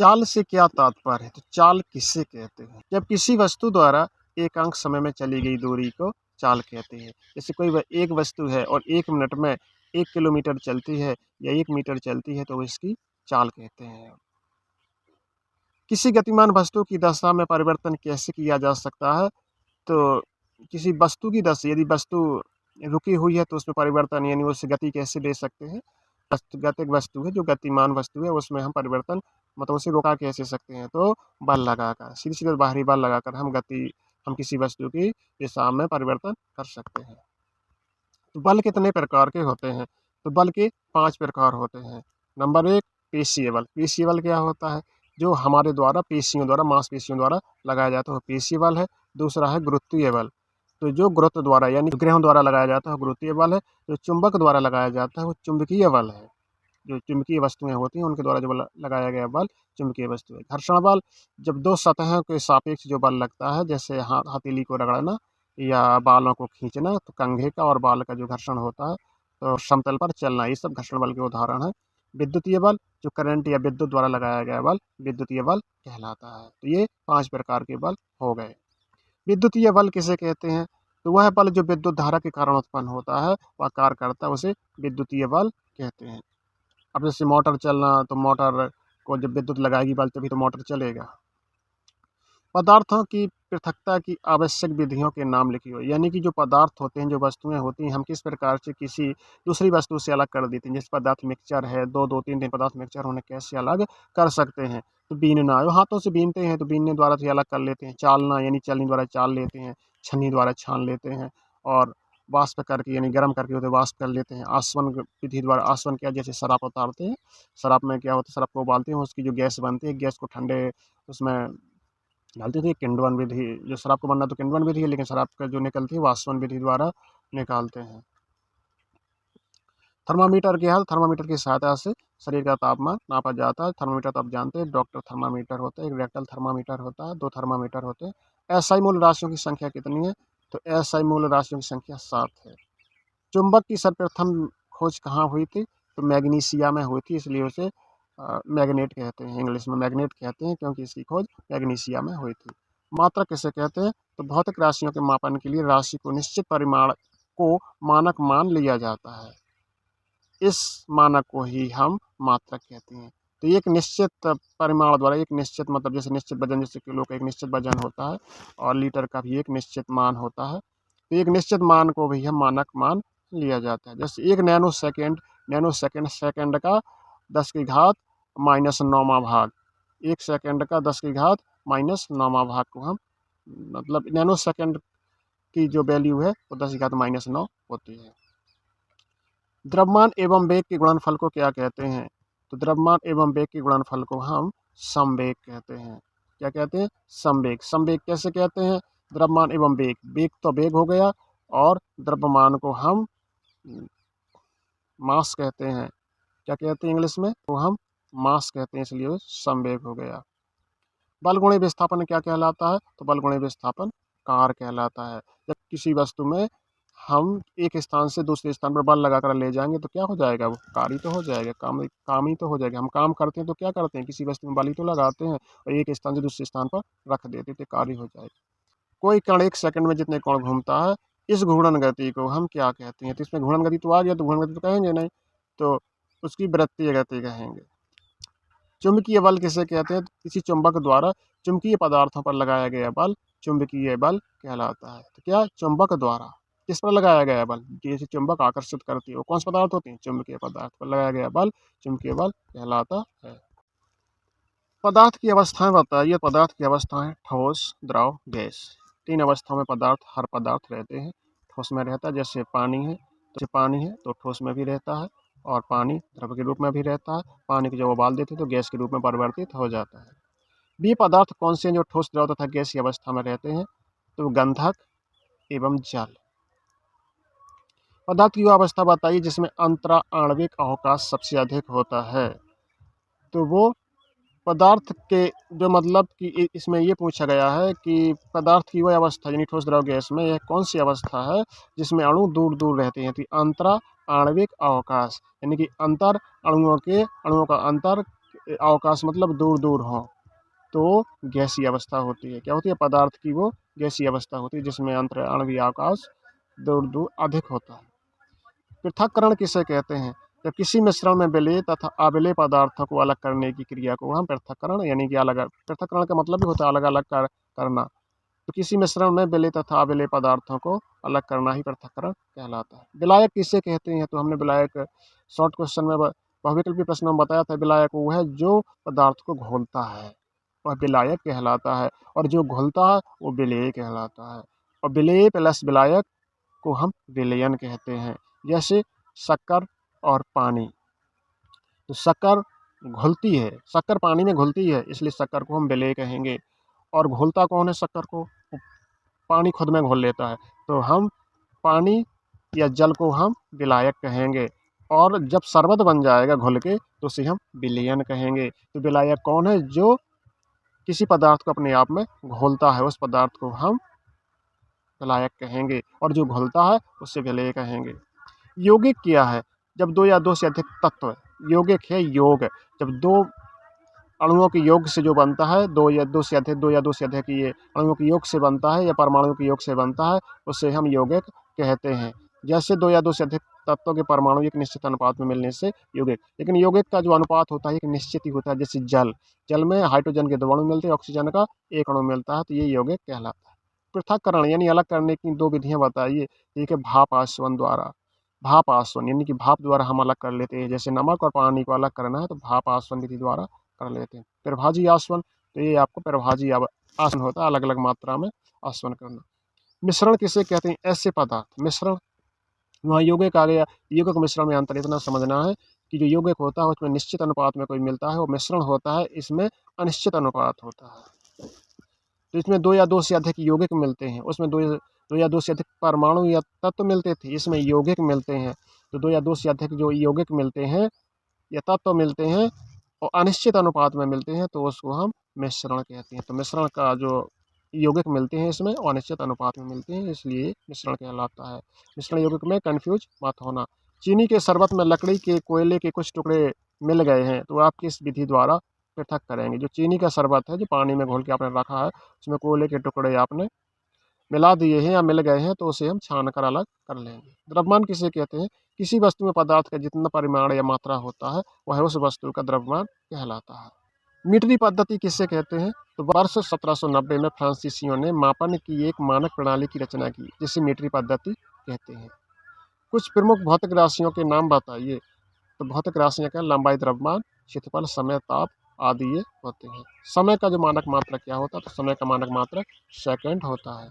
चाल से क्या तात्पर्य है? तो चाल किसे कहते हैं? जब किसी वस्तु द्वारा एकांक समय में चली गई दूरी को चाल कहते हैं। जैसे कोई एक वस्तु है और 1 मिनट में 1 किलोमीटर चलती है या 1 मीटर चलती है, तो वो इसकी चाल कहते हैं। किसी गतिमान वस्तु की दशा में परिवर्तन कैसे किया जा सकता है? तो किसी वस्तु की दशा, यदि वस्तु रुकी हुई है तो उसमें परिवर्तन यानी उसे गति कैसे दे सकते हैं? वस्तुगत एक वस्तु है जो गतिमान वस्तु है, उसमें हम परिवर्तन मतलब उसे रोका कैसे सकते हैं? तो बल लगाकर, सीधे-सीधे बाहरी बल लगाकर हम किसी वस्तु की दिशा में परिवर्तन कर सकते हैं। तो बल कितने प्रकार के होते हैं? तो बल के 5 प्रकार होते हैं। नंबर 1 पेशीय बल। पेशीय बल क्या होता है? जो हमारे द्वारा पेशियों द्वारा, मांसपेशियों द्वारा लगाया जाता है वो पेशीय बल है। दूसरा है गुरुत्वीय बल। तो जो गुरुत्व द्वारा यानी ग्रहों द्वारा लगाया जाता है वो गुरुत्वीय बल है। जो चुंबक द्वारा लगाया जाता है वो चुंबकीय बल है। जो चुंबकीय वस्तुएं होती हैं उनके द्वारा जो लगाया गया बल चुंबकीय वस्तु है। घर्षण बल, जब 2 सतहों के सापेक्ष जो बल लगता है, जैसे हथेली को रगड़ना या बालों को खींचना, तो कंधे का और बाल का जो घर्षण होता है, तो समतल पर चलना, ये सब घर्षण बल के उदाहरण हैं। विद्युतीय बल, जो करंट या विद्युत द्वारा लगाया गया बल विद्युतीय बल कहलाता है। तो ये 5 प्रकार के बल हो गए। विद्युतीय बल किसे कहते हैं? तो वह बल जो विद्युत धारा के कारण उत्पन्न होता है, वह कार्य करता है, उसे विद्युतीय बल कहते हैं। अब जैसे मोटर चलना, तो मोटर को जब विद्युत लगाएगी बल तभी तो मोटर चलेगा। पदार्थों की पृथकता की आवश्यक विधियों के नाम लिखिए। यानी कि जो पदार्थ होते हैं, जो वस्तुएं होती हैं, हम किस प्रकार से किसी दूसरी वस्तु से अलग कर देते हैं। जैसे पदार्थ मिक्सचर है, दो दो तीन तीन पदार्थ मिक्सचर होने कैसे अलग कर सकते हैं? तो बीनना, हाथों से बीनते हैं तो बीनने द्वारा से अलग कर लेते हैं। चालना यानी चलनी द्वारा चाल लेते हैं। छन्नी द्वारा छान लेते हैं। और वाष्प करके यानी गर्म करके उसे वाष्प कर लेते हैं। आसवन विधि द्वारा, आसवन क्या, जैसे शराब उतारते हैं, शराब में क्या होता है, शराब को उबालते हैं, उसकी जो गैस बनती है, गैस को ठंडे उसमें डालते थे। किण्वन विधि, जो शराब को बनना तो किण्वन विधि है, लेकिन शराब का जो निकलती है वाष्पन विधि द्वारा निकालते हैं। थर्मामीटर क्या है? थर्मामीटर की सहायता से शरीर का तापमान नापा जाता है। थर्मामीटर तो आप जानते हैं, डॉक्टर थर्मामीटर होता है, एक रेक्टल थर्मामीटर होता है, 2 थर्मामीटर होते हैं। एसआई मूल राशियों की संख्या कितनी है? तो एसआई मूल राशियों की संख्या 7 है। चुंबक की सर्वप्रथम खोज कहाँ हुई थी? तो मैग्नीशिया में हुई थी, इसलिए उसे मैग्नेट कहते हैं। इंग्लिश में मैग्नेट कहते हैं क्योंकि इसकी खोज मैग्नीशिया में हुई थी। मात्रक किसे कहते हैं? तो भौतिक राशियों के मापन के लिए राशि को निश्चित परिमाण को मानक मान लिया जाता है। इस मानक को ही हम मात्रक कहते हैं। तो एक निश्चित परिमाण द्वारा, एक निश्चित मतलब जैसे निश्चित वजन, जैसे किलो का एक निश्चित वजन होता है और लीटर का भी एक निश्चित मान होता है, तो एक निश्चित मान को भी हम मानक मान लिया जाता है। जैसे 1 नैनो सेकेंड, सेकेंड का 10 की घात -9वां भाग, 1 सेकेंड का 10 की घात -9वां भाग को हम मतलब नैनो सेकेंड की जो वैल्यू है वो 10 की घात -9 होती है। द्रव्यमान एवं वेग के गुणनफल को क्या कहते हैं? तो द्रव्यमान एवं वेग के गुणनफल को हम संवेग कहते हैं। क्या कहते हैं? संवेग। संवेग कैसे कहते हैं? द्रव्यमान एवं वेग, वेग तो वेग हो गया और द्रव्यमान को हम मास कहते हैं। क्या कहते हैं इंग्लिश में? तो हम मास कहते हैं, इसलिए संवेग हो गया। बलगुणे विस्थापन क्या कहलाता है? तो बलगुणे विस्थापन कार्य कहलाता है। जब किसी वस्तु में हम एक स्थान से दूसरे स्थान पर बल लगाकर ले जाएंगे तो क्या हो जाएगा? वो कार्य तो हो जाएगा, काम ही तो हो जाएगा। हम काम करते हैं तो क्या करते हैं? किसी वस्तु में बल ही तो लगाते हैं और एक स्थान से दूसरे स्थान पर रख देते तो कार्य हो जाएगा। कोई कण 1 सेकंड में जितने कोण घूमता है, इस घूर्णन गति को हम क्या कहते हैं? तो इसमें घूर्णन गति तो आ गया, तो घूर्णन गति तो कहेंगे नहीं, तो उसकी वृत्तीय गति कहेंगे। चुंबकीय बल किसे कहते हैं? किसी चुंबक द्वारा चुंबकीय पदार्थों पर लगाया गया बल चुंबकीय बल कहलाता है। तो क्या? चुंबक द्वारा किस पर लगाया गया बल? जैसे चुंबक आकर्षित करती है, वो कौन से पदार्थ होते हैं? चुंबकीय पदार्थ पर लगाया गया बल चुंबकीय बल कहलाता है। पदार्थ की अवस्थाएं बताइए। पदार्थ की अवस्थाएं ठोस, द्रव, गैस। 3 अवस्थाओं में हर पदार्थ रहते हैं। ठोस में रहता है, जैसे पानी है, तो ठोस में भी रहता है और पानी द्रव के रूप में भी रहता है। पानी को जब उबाल देते हैं तो गैस के रूप में परिवर्तित हो जाता है। ये पदार्थ कौन से हैं जो ठोस, द्रव तथा गैस की अवस्था में रहते हैं? तो गंधक एवं जल। पदार्थ की वह अवस्था बताइए जिसमें अंतरा आणविक अवकाश सबसे अधिक होता है। तो वो पदार्थ के जो मतलब कि इसमें ये पूछा गया है कि पदार्थ की वह अवस्था यानी ठोस, द्रव, गैस में यह कौन सी अवस्था है जिसमें अणु दूर दूर रहते हैं? तो अंतरा आणविक अवकाश यानी कि अंतर अणुओं का अंतर अवकाश मतलब दूर दूर हो तो गैसीय अवस्था होती है। क्या होती है? पदार्थ की वो गैसीय अवस्था होती है जिसमें अंतर आणविक आकाश दूर दूर अधिक होता है। पृथक्करण किसे कहते हैं? जब किसी मिश्रण में विलेय तथा अविलेय पदार्थों को अलग करने की क्रिया को हम पृथक्करण यानी कि अलग पृथक्करण का मतलब भी होता है अलग अलग करना। तो किसी मिश्रण में विलेय तथा अविलेय पदार्थों को अलग करना ही पृथक्करण कहलाता है। विलायक किसे कहते हैं? तो हमने विलायक शॉर्ट क्वेश्चन में बहुविकल्पीय प्रश्न में बताया था। विलायक वो है जो पदार्थ को घोलता है, वह विलायक कहलाता है, और जो घुलता है वो विलेय कहलाता है। और विलेय प्लस विलायक को हम विलयन कहते हैं। जैसे शक्कर और पानी, तो शक्कर घुलती है, शक्कर पानी में घुलती है, इसलिए शक्कर को हम विलेय कहेंगे। और घोलता कौन है शक्कर को? पानी खुद में घोल लेता है, तो हम पानी या जल को हम विलायक कहेंगे। और जब शरबत बन जाएगा घुल के तो उसे हम विलयन कहेंगे। तो विलायक कौन है? जो किसी पदार्थ को अपने आप में घोलता है, उस पदार्थ को हम विलायक कहेंगे, और जो घुलता है उसे विलेय कहेंगे। यौगिक क्या है? जब दो या दो से अधिक तत्व, यौगिक है योग, जब दो अणुओं के योग से जो बनता है, दो या दो से अधिक ये अणुओं के योग से बनता है या परमाणु के योग से बनता है, उसे हम यौगिक कहते हैं। जैसे दो या दो से अधिक तत्वों के परमाणु एक निश्चित अनुपात में मिलने से यौगिक। लेकिन यौगिक का जो अनुपात होता है एक निश्चित ही होता है। जैसे जल में हाइड्रोजन के 2 अणु मिलते हैं, ऑक्सीजन का 1 अणु मिलता है, तो ये यौगिक कहलाता है। पृथक्करण यानी अलग करने की 2 विधियां बताइए। एक है भाप आसवन द्वारा। भाप आसवन यानी कि भाप द्वारा हम अलग कर लेते हैं। जैसे नमक और पानी को अलग करना है तो भाप आसवन विधि द्वारा कर लेते हैं। प्रभाजी आसवन, तो ये आपको प्रभाजी आसवन होता है, अलग अलग मात्रा में आसवन करना। मिश्रण किसे कहते हैं? ऐसे पदार्थ मिश्रण, वहाँ यौगिक आ गया। यौगिक मिश्रण में अंतर इतना समझना है कि जो यौगिक होता है उसमें निश्चित अनुपात में कोई मिलता है, और मिश्रण होता है इसमें अनिश्चित अनुपात होता है। तो इसमें दो या दो से अधिक यौगिक मिलते हैं, उसमें दो या दो से अधिक परमाणु या तत्व मिलते थे, इसमें यौगिक मिलते हैं। तो दो या दो से अधिक जो यौगिक मिलते हैं या तत्व मिलते हैं और अनिश्चित अनुपात में मिलते हैं, तो उसको हम मिश्रण कहते हैं। तो मिश्रण का जो यौगिक मिलते हैं इसमें अनिश्चित अनुपात में मिलते हैं, इसलिए मिश्रण कहलाता है। मिश्रण यौगिक में कंफ्यूज मत होना। चीनी के शरबत में लकड़ी के कोयले के कुछ टुकड़े मिल गए हैं, तो आप किस विधि द्वारा पृथक करेंगे? जो चीनी का शरबत है, जो पानी में घोल के आपने रखा है, उसमें कोयले के टुकड़े आपने मिला दिए हैं या मिल गए हैं, तो उसे हम छान कर अलग कर लेंगे। द्रव्यमान किसे कहते हैं? किसी वस्तु में पदार्थ का जितना परिमाण या मात्रा होता है वह उस वस्तु का द्रव्यमान कहलाता है। मीटरी पद्धति किसे कहते हैं? तो वर्ष 1790 में फ्रांसीसियों ने मापन की एक मानक प्रणाली की रचना की, जिसे मीटरी पद्धति कहते हैं। कुछ प्रमुख भौतिक राशियों के नाम बताइए। तो भौतिक राशियाँ क्या? लंबाई, द्रव्यमान, क्षेत्रफल, समय, ताप आदि ये होते हैं। समय का जो मानक मात्रक क्या होता है? तो समय का मानक मात्रक सेकंड होता है।